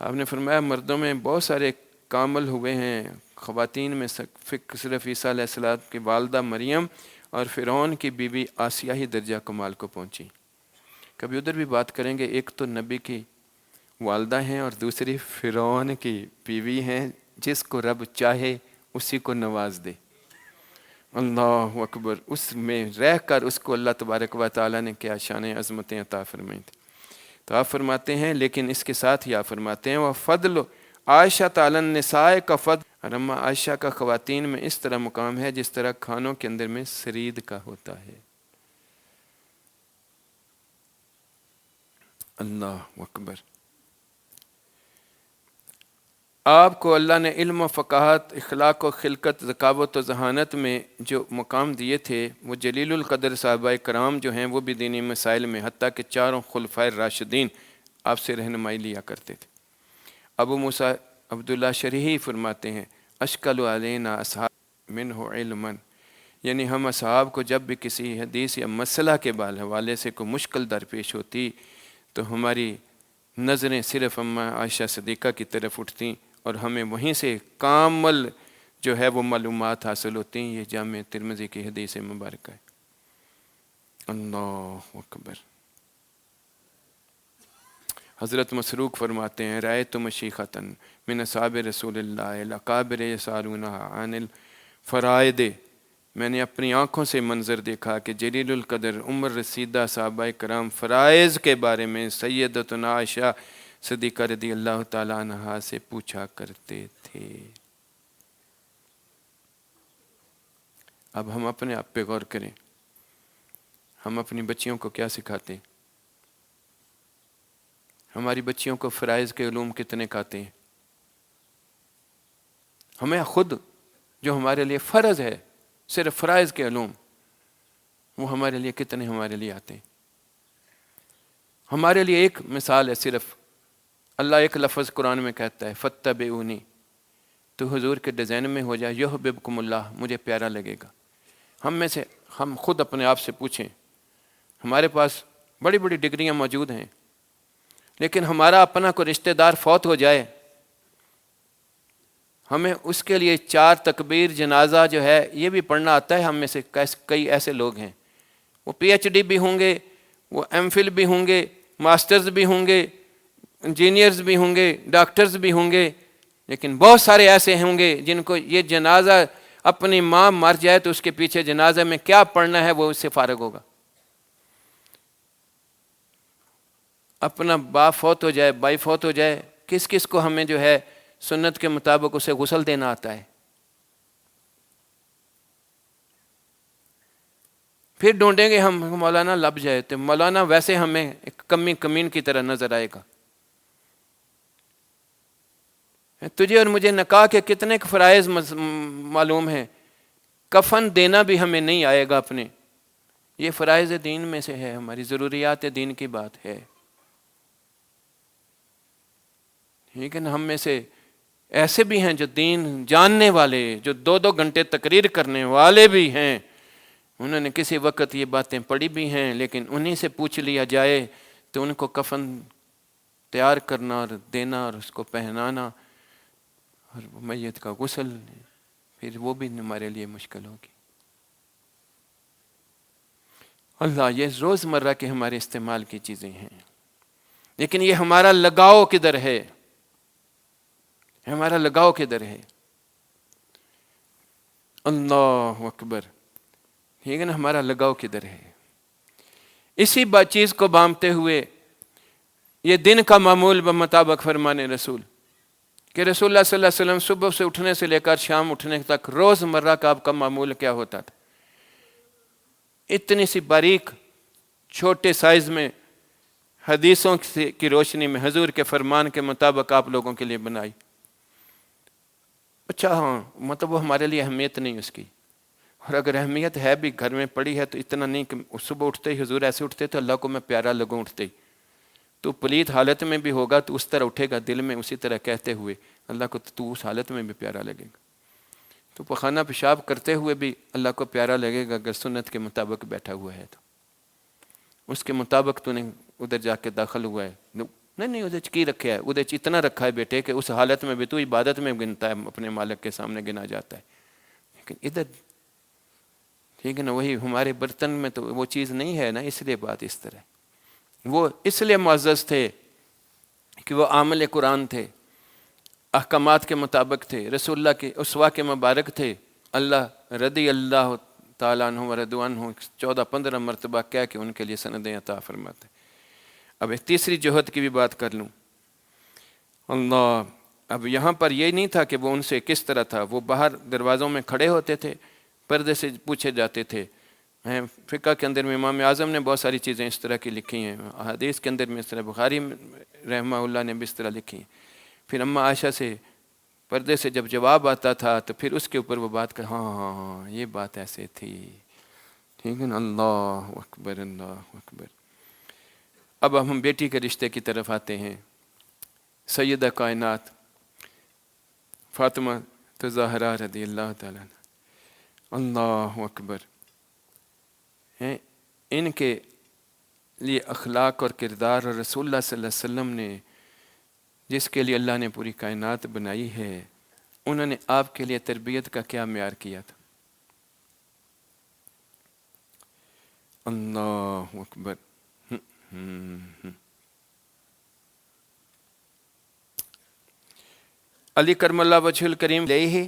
B: آپ نے فرمایا مردوں میں بہت سارے کامل ہوئے ہیں، خواتین میں صرف عیسیٰ علیہ السلام کی والدہ مریم اور فرعون کی بیوی آسیہ ہی درجہ کمال کو پہنچی۔ کبھی ادھر بھی بات کریں گے، ایک تو نبی کی والدہ ہیں اور دوسری فرعون کی بیوی ہیں، جس کو رب چاہے اسی کو نواز دے۔ اللہ اکبر، اس میں رہ کر اس کو اللہ تبارک و تعالیٰ نے کیا شان عظمتیں عطا فرمائی تھیں۔ تو آپ فرماتے ہیں، لیکن اس کے ساتھ ہی آپ فرماتے ہیں وَفَضْلُ عائشہ تعالی النساء کا فضل، اور اما عائشہ کا خواتین میں اس طرح مقام ہے جس طرح کھانوں کے اندر میں سرید کا ہوتا ہے۔ اللہ اکبر۔ آپ کو اللہ نے علم و فقاہت، اخلاق و خلقت، ذکاوت و ذہانت میں جو مقام دیے تھے، وہ جلیل القدر صحابہ کرام جو ہیں وہ بھی دینی مسائل میں حتیٰ کہ 4 خلفائے راشدین آپ سے رہنمائی لیا کرتے تھے۔ ابو موسیٰ عبداللہ شرحی فرماتے ہیں اشکل علینا اصحاب منہ علما، یعنی ہم اصحاب کو جب بھی کسی حدیث یا مسئلہ کے حوالے سے کوئی مشکل درپیش ہوتی تو ہماری نظریں صرف اماں عائشہ صدیقہ کی طرف اٹھتیں اور ہمیں وہیں سے کامل جو ہے وہ معلومات حاصل ہوتی ہیں۔ یہ جامع ترمذی کی حدیث مبارکہ ہے۔ اللہ اکبر۔ حضرت مسروق فرماتے ہیں رأیت مشیخۃ من اصحاب رسول اللہ الاکابر یسالون عن الفرائض، میں نے اپنی آنکھوں سے منظر دیکھا کہ جلیل القدر عمر رسیدہ صحابہ کرام فرائض کے بارے میں سیدتنا عائشہ صدیقہ رضی اللہ تعالیٰ عنہا سے پوچھا کرتے تھے۔ اب ہم اپنے آپ پہ غور کریں، ہم اپنی بچیوں کو کیا سکھاتے ہیں؟ ہماری بچیوں کو فرائض کے علوم کتنے آتے ہیں؟ ہمیں خود جو ہمارے لیے فرض ہے صرف فرائض کے علوم، وہ ہمارے لیے کتنے ہمارے لیے آتے ہیں؟ ہمارے لیے ایک مثال ہے صرف، اللہ ایک لفظ قرآن میں کہتا ہے فاتبعونی، تو حضور کے ڈیزائن میں ہو جائے یحببکم اللہ، مجھے پیارا لگے گا۔ ہم میں سے ہم خود اپنے آپ سے پوچھیں، ہمارے پاس بڑی بڑی ڈگریاں موجود ہیں، لیکن ہمارا اپنا کوئی رشتہ دار فوت ہو جائے، ہمیں اس کے لیے 4 تکبیر جنازہ جو ہے یہ بھی پڑھنا آتا ہے؟ ہم میں سے کئی ایسے لوگ ہیں، وہ پی ایچ ڈی بھی ہوں گے، وہ ایم فل بھی ہوں گے، ماسٹرز بھی ہوں گے، انجینئرز بھی ہوں گے، ڈاکٹرز بھی ہوں گے، لیکن بہت سارے ایسے ہوں گے جن کو یہ جنازہ، اپنی ماں مر جائے تو اس کے پیچھے جنازہ میں کیا پڑھنا ہے وہ اس سے فارغ ہوگا۔ اپنا باپ فوت ہو جائے، بھائی فوت ہو جائے، کس کس کو ہمیں جو ہے سنت کے مطابق اسے غسل دینا آتا ہے؟ پھر ڈھونڈیں گے ہم مولانا لب جائے، تو مولانا ویسے ہمیں ایک کمین کی طرح نظر آئے گا۔ تجھے اور مجھے نکاح کے کتنے فرائض معلوم ہیں، کفن دینا بھی ہمیں نہیں آئے گا اپنے، یہ فرائض دین میں سے ہے، ہماری ضروریات دین کی بات ہے۔ لیکن ہم میں سے ایسے بھی ہیں جو دین جاننے والے، جو 2 گھنٹے تقریر کرنے والے بھی ہیں، انہوں نے کسی وقت یہ باتیں پڑھی بھی ہیں، لیکن انہی سے پوچھ لیا جائے تو ان کو کفن تیار کرنا اور دینا اور اس کو پہنانا اور میت کا غسل، پھر وہ بھی ہمارے لیے مشکل ہوگی۔ اللہ، یہ روزمرہ کے ہمارے استعمال کی چیزیں ہیں، لیکن یہ ہمارا لگاؤ کدھر ہے؟ ہمارا لگاؤ کدھر ہے؟ اللہ اکبر، ٹھیک ہے نا، ہمارا لگاؤ کدھر ہے؟ اسی چیز کو بامتے ہوئے یہ دن کا معمول بمطابق فرمان رسول کہ رسول اللہ صلی اللہ علیہ وسلم صبح سے اٹھنے سے لے کر شام اٹھنے تک روزمرہ کا آپ کا معمول کیا ہوتا تھا؟ اتنی سی باریک چھوٹے سائز میں حدیثوں کی روشنی میں حضور کے فرمان کے مطابق آپ لوگوں کے لیے بنائی۔ اچھا ہاں، مطلب وہ ہمارے لیے اہمیت نہیں اس کی، اور اگر اہمیت ہے بھی گھر میں پڑی ہے تو اتنا نہیں کہ صبح اٹھتے ہی حضور ایسے اٹھتے تو اللہ کو میں پیارا لگوں اٹھتے ہی، تو پلیت حالت میں بھی ہوگا تو اس طرح اٹھے گا دل میں اسی طرح کہتے ہوئے اللہ کو تو اس حالت میں بھی پیارا لگے گا، تو پخانہ پیشاب کرتے ہوئے بھی اللہ کو پیارا لگے گا اگر سنت کے مطابق بیٹھا ہوا ہے تو، اس کے مطابق تو نے ادھر جا کے داخل ہوا ہے، نہیں ادھر کی رکھا ہے، ادھر اتنا رکھا ہے بیٹے کہ اس حالت میں بھی تو عبادت میں گنتا ہے، اپنے مالک کے سامنے گنا جاتا ہے، لیکن ادھر ٹھیک ہے نا، وہی ہمارے برتن میں تو وہ چیز نہیں ہے نا، اس لیے بات اس طرح۔ وہ اس لیے معزز تھے کہ وہ عامل قرآن تھے، احکامات کے مطابق تھے، رسول اللہ کے اسوہ کے مبارک تھے، اللہ رضی اللہ تعالیٰ عنہ و رضوا عنہ 14-15 مرتبہ کہہ کے ان کے لیے سندیں عطا فرماتے۔ اب ایک تیسری جوہد کی بھی بات کر لوں۔ اللہ، اب یہاں پر یہ نہیں تھا کہ وہ ان سے کس طرح تھا، وہ باہر دروازوں میں کھڑے ہوتے تھے، پردے سے پوچھے جاتے تھے۔ فقہ کے اندر میں امام اعظم نے بہت ساری چیزیں اس طرح کی لکھی ہیں، حدیث کے اندر میں اس طرح بخاری رحمہ اللہ نے بھی اس طرح لکھی ہیں۔ پھر اماں عائشہ سے پردے سے جب جواب آتا تھا تو پھر اس کے اوپر وہ بات کر، ہاں یہ بات ایسے تھی، ٹھیک ہے نا۔ اللہ اکبر، اللہ اکبر۔ اب ہم بیٹی کے رشتے کی طرف آتے ہیں۔ سیدہ کائنات فاطمہ زہرا رضی اللہ تعالیٰ عنہ، اللہ اکبر، ان کے لیے اخلاق اور کردار اور رسول اللہ صلی اللہ علیہ وسلم نے جس کے لیے اللہ نے پوری کائنات بنائی ہے، انہوں نے آپ کے لیے تربیت کا کیا معیار کیا تھا؟ اللہ اکبر۔ علی کرم اللہ وجہ الکریم علیہ،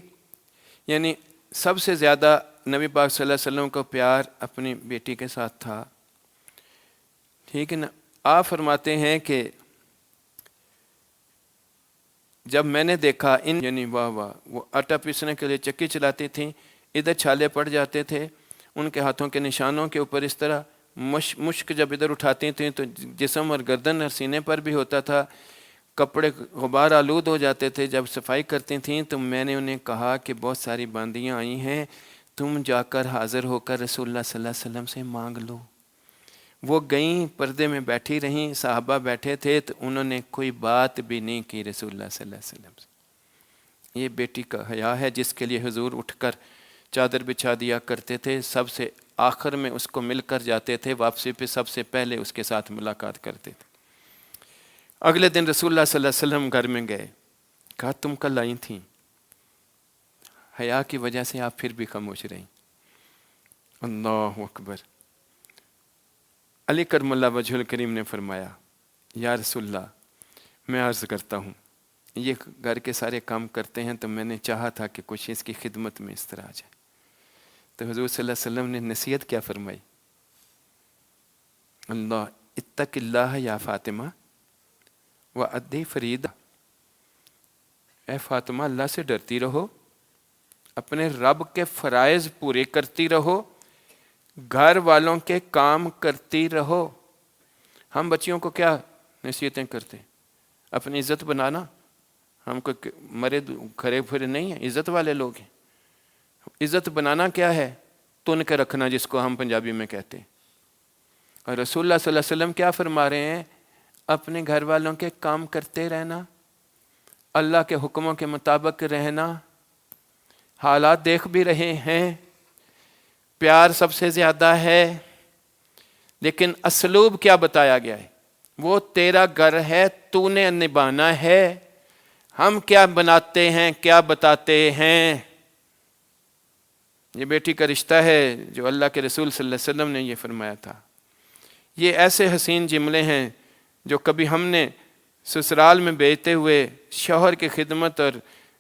B: یعنی سب سے زیادہ نبی پاک صلی اللہ علیہ وسلم کو پیار اپنی بیٹی کے ساتھ تھا، ٹھیک ہے نا۔ آپ فرماتے ہیں کہ جب میں نے دیکھا یعنی واہ واہ، وہ آٹا پیسنے کے لیے چکی چلاتی تھیں، ادھر چھالے پڑ جاتے تھے، ان کے ہاتھوں کے نشانوں کے اوپر اس طرح مشک جب ادھر اٹھاتی تھیں تو جسم اور گردن اور سینے پر بھی ہوتا تھا، کپڑے غبار آلود ہو جاتے تھے۔ جب صفائی کرتی تھیں تو میں نے انہیں کہا کہ بہت ساری باندیاں آئی ہیں، تم جا کر حاضر ہو کر رسول اللہ صلی اللہ علیہ وسلم سے مانگ لو۔ وہ گئیں، پردے میں بیٹھی رہیں، صحابہ بیٹھے تھے تو انہوں نے کوئی بات بھی نہیں کی رسول اللہ صلی اللہ علیہ وسلم سے۔ یہ بیٹی کا حیا ہے جس کے لیے حضور اٹھ کر چادر بچھا دیا کرتے تھے، سب سے آخر میں اس کو مل کر جاتے تھے، واپسی پہ سب سے پہلے اس کے ساتھ ملاقات کرتے تھے۔ اگلے دن رسول اللہ صلی اللہ علیہ وسلم گھر میں گئے، کہا تم کل آئی تھیں، حیا کی وجہ سے آپ پھر بھی خاموش رہیں۔ اللہ اکبر۔ علی کرم اللہ وجہ الکریم نے فرمایا، یا رسول اللہ، میں عرض کرتا ہوں، یہ گھر کے سارے کام کرتے ہیں تو میں نے چاہا تھا کہ کچھ اس کی خدمت میں اس طرح آ جائے۔ تو حضور صلی اللہ علیہ وسلم نے نصیحت کیا فرمائی؟ اللہ اتق اللہ یا فاطمہ وَأَدِّ فریدہ، اے فاطمہ اللہ سے ڈرتی رہو، اپنے رب کے فرائض پورے کرتی رہو، گھر والوں کے کام کرتی رہو۔ ہم بچیوں کو کیا نصیحتیں کرتے ہیں؟ اپنی عزت بنانا، ہم کو مرے کھڑے پھرے نہیں ہیں، عزت والے لوگ ہیں۔ عزت بنانا کیا ہے؟ تن کے رکھنا، جس کو ہم پنجابی میں کہتے ہیں۔ اور رسول اللہ صلی اللہ علیہ وسلم کیا فرما رہے ہیں؟ اپنے گھر والوں کے کام کرتے رہنا، اللہ کے حکموں کے مطابق رہنا، حالات دیکھ بھی رہے ہیں، پیار سب سے زیادہ ہے، لیکن اسلوب کیا بتایا گیا ہے؟ وہ تیرا گھر ہے، تو نے نبھانا ہے۔ ہم کیا بناتے ہیں، کیا بتاتے ہیں؟ یہ بیٹی کا رشتہ ہے جو اللہ کے رسول صلی اللہ علیہ وسلم نے یہ فرمایا تھا۔ یہ ایسے حسین جملے ہیں جو کبھی ہم نے سسرال میں بیٹھتے ہوئے شوہر کی خدمت اور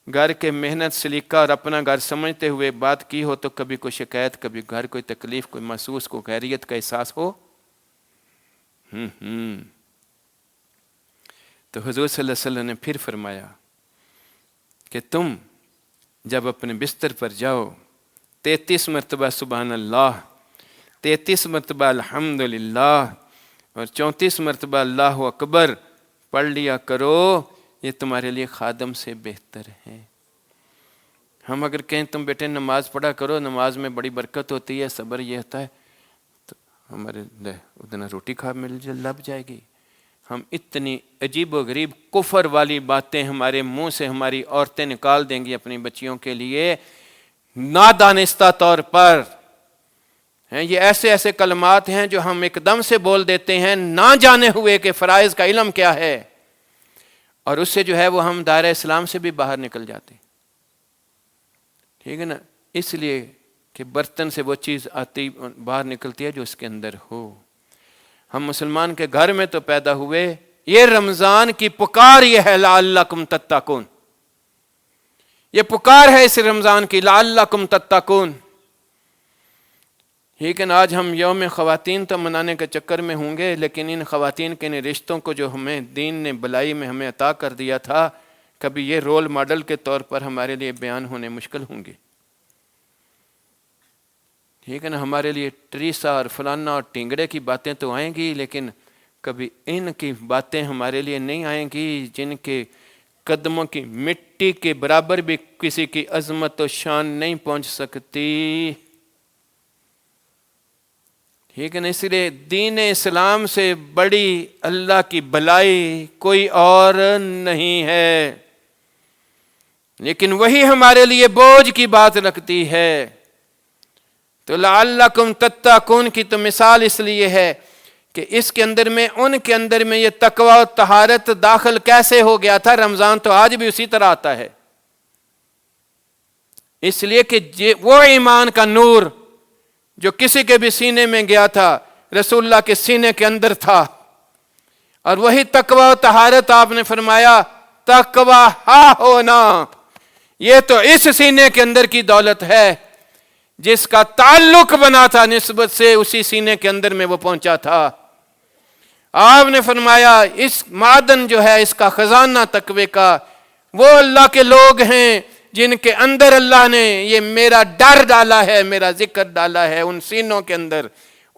B: گھر کے محنت سلیقہ اور اپنا گھر سمجھتے ہوئے بات کی ہو تو کبھی کوئی شکایت، کبھی گھر کوئی تکلیف، کوئی محسوس، کوئی خیریت کا احساس ہو۔ تو حضور صلی اللہ علیہ وسلم نے پھر فرمایا کہ تم جب اپنے بستر پر جاؤ 33 مرتبہ سبحان اللہ، 33 مرتبہ الحمدللہ اور 34 مرتبہ اللہ اکبر پڑھ لیا کرو، یہ تمہارے لیے خادم سے بہتر ہے۔ ہم اگر کہیں تم بیٹے نماز پڑھا کرو، نماز میں بڑی برکت ہوتی ہے، صبر یہ ہوتا ہے، تو ہمارے اتنا روٹی کھا مل لب جائے گی۔ ہم اتنی عجیب و غریب کفر والی باتیں ہمارے منہ سے ہماری عورتیں نکال دیں گی اپنی بچیوں کے لیے نادانستہ طور پر۔ یہ ایسے ایسے کلمات ہیں جو ہم ایک دم سے بول دیتے ہیں نہ جانے ہوئے کہ فرائض کا علم کیا ہے، اور اس سے جو ہے وہ ہم دائرہ اسلام سے بھی باہر نکل جاتے ہیں، ٹھیک ہے نا۔ اس لیے کہ برتن سے وہ چیز آتی باہر نکلتی ہے جو اس کے اندر ہو۔ ہم مسلمان کے گھر میں تو پیدا ہوئے، یہ رمضان کی پکار یہ ہے لعلکم تتقون، یہ پکار ہے اس رمضان کی لعلکم تتقون۔ لیکن آج ہم یوم خواتین تو منانے کے چکر میں ہوں گے، لیکن ان خواتین کے ان رشتوں کو جو ہمیں دین نے بلائی میں ہمیں عطا کر دیا تھا، کبھی یہ رول ماڈل کے طور پر ہمارے لیے بیان ہونے مشکل ہوں گے، ٹھیک ہے نا۔ ہمارے لیے ٹریسا اور فلانا اور ٹینگڑے کی باتیں تو آئیں گی، لیکن کبھی ان کی باتیں ہمارے لیے نہیں آئیں گی جن کے قدموں کی مٹی کے برابر بھی کسی کی عظمت و شان نہیں پہنچ سکتی، ٹھیک ہے نا۔ اس لیے دین اسلام سے بڑی اللہ کی بلائی کوئی اور نہیں ہے، لیکن وہی ہمارے لیے بوجھ کی بات رکھتی ہے۔ تو لعلکم تتقون کی تو مثال اس لیے ہے کہ اس کے اندر میں ان کے اندر میں یہ تقوی و طہارت داخل کیسے ہو گیا تھا. رمضان تو آج بھی اسی طرح آتا ہے، اس لیے کہ وہ ایمان کا نور جو کسی کے بھی سینے میں گیا تھا رسول اللہ کے سینے کے اندر تھا، اور وہی تقوی و طہارت آپ نے فرمایا تقوی ہا ہونا، یہ تو اس سینے کے اندر کی دولت ہے جس کا تعلق بنا تھا نسبت سے اسی سینے کے اندر میں وہ پہنچا تھا. آپ نے فرمایا اس معدن جو ہے اس کا خزانہ تقوی کا وہ اللہ کے لوگ ہیں جن کے اندر اللہ نے یہ میرا ڈر ڈالا ہے، میرا ذکر ڈالا ہے ان سینوں کے اندر.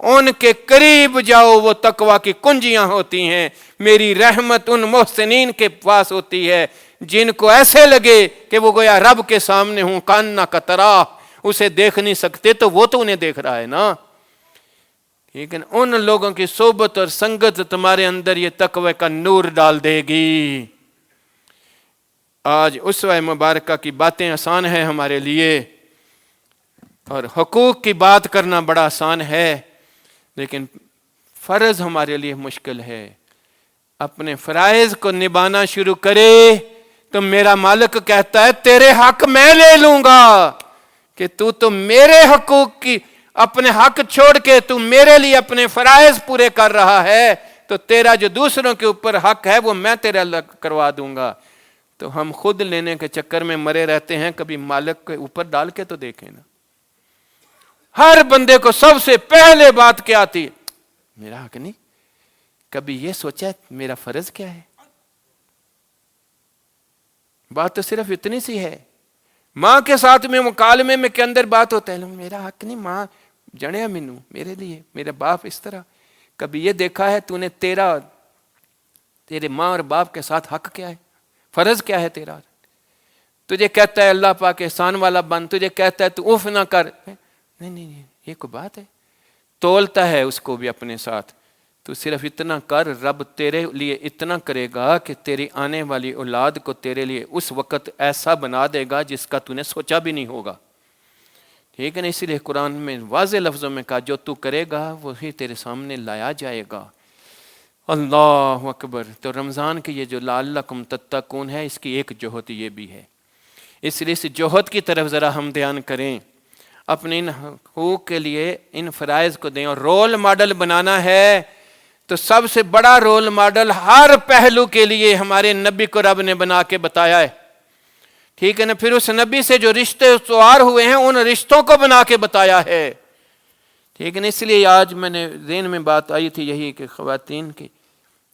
B: ان کے قریب جاؤ وہ تقوی کی کنجیاں ہوتی ہیں. میری رحمت ان محسنین کے پاس ہوتی ہے جن کو ایسے لگے کہ وہ گویا رب کے سامنے ہوں، کاننا کا طرح اسے دیکھ نہیں سکتے تو وہ تو انہیں دیکھ رہا ہے نا. لیکن ان لوگوں کی صحبت اور سنگت تمہارے اندر یہ تقوی کا نور ڈال دے گی. آج اسوہ مبارکہ کی باتیں آسان ہیں ہمارے لیے، اور حقوق کی بات کرنا بڑا آسان ہے، لیکن فرض ہمارے لیے مشکل ہے. اپنے فرائض کو نبھانا شروع کرے تو میرا مالک کہتا ہے تیرے حق میں لے لوں گا، کہ تو میرے حقوق کی اپنے حق چھوڑ کے تو میرے لیے اپنے فرائض پورے کر رہا ہے، تو تیرا جو دوسروں کے اوپر حق ہے وہ میں تیرے الگ کروا دوں گا. تو ہم خود لینے کے چکر میں مرے رہتے ہیں، کبھی مالک کے اوپر ڈال کے تو دیکھیں نا. ہر بندے کو سب سے پہلے بات کیا آتی ہے؟ میرا حق نہیں. کبھی یہ سوچا میرا فرض کیا ہے؟ بات تو صرف اتنی سی ہے. ماں کے ساتھ میں مکالمے میں کے اندر بات ہوتا ہے میرا حق نہیں، ماں جڑیا مینوں میرے لیے، میرا باپ اس طرح. کبھی یہ دیکھا ہے تو نے تیرے ماں اور باپ کے ساتھ حق کیا ہے، فرض کیا ہے تیرا؟ تجھے کہتا ہے اللہ پاک احسان والا بن، تجھے کہتا ہے تو اوف نہ کر. نہیں یہ کوئی بات ہے؟ تولتا ہے اس کو بھی اپنے ساتھ. تو صرف اتنا کر، رب تیرے لیے اتنا کرے گا کہ تیری آنے والی اولاد کو تیرے لیے اس وقت ایسا بنا دے گا جس کا تو نے سوچا بھی نہیں ہوگا. ٹھیک ہے نا؟ اسی لیے قرآن میں واضح لفظوں میں کہا جو تو کرے گا وہی تیرے سامنے لایا جائے گا. اللہ اکبر. تو رمضان کی یہ جو لعلکم تتقون ہے، اس کی ایک جوہت یہ بھی ہے. اس لیے اس جوہت کی طرف ذرا ہم دھیان کریں، اپنے ان حقوق کے لیے ان فرائض کو دیں. اور رول ماڈل بنانا ہے تو سب سے بڑا رول ماڈل ہر پہلو کے لیے ہمارے نبی کو رب نے بنا کے بتایا ہے. ٹھیک ہے نا؟ پھر اس نبی سے جو رشتے استوار ہوئے ہیں ان رشتوں کو بنا کے بتایا ہے. ٹھیک ہے نا؟ اس لیے آج میں نے ذہن میں بات آئی تھی یہی کہ خواتین کے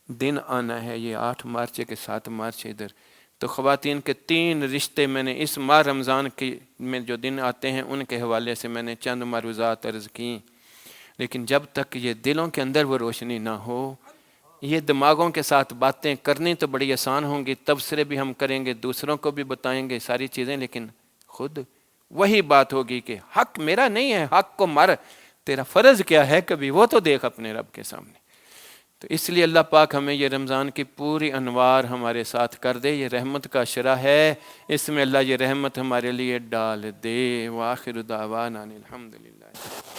B: دن آنا ہے، یہ 8 مارچ کے 7 مارچ ادھر. تو خواتین کے 3 رشتے میں نے اس ماہ رمضان کی میں جو دن آتے ہیں ان کے حوالے سے میں نے چند معروضات عرض کی. لیکن جب تک یہ دلوں کے اندر وہ روشنی نہ ہو، یہ دماغوں کے ساتھ باتیں کرنی تو بڑی آسان ہوں گی، تبصرے بھی ہم کریں گے، دوسروں کو بھی بتائیں گے ساری چیزیں، لیکن خود وہی بات ہوگی کہ حق میرا نہیں ہے، حق کو مر، تیرا فرض کیا ہے کبھی وہ تو دیکھ اپنے رب کے سامنے. تو اس لیے اللہ پاک ہمیں یہ رمضان کی پوری انوار ہمارے ساتھ کر دے. یہ رحمت کا شرح ہے، اس میں اللہ یہ رحمت ہمارے لیے ڈال دے. وآخر دعوانا الحمدللہ.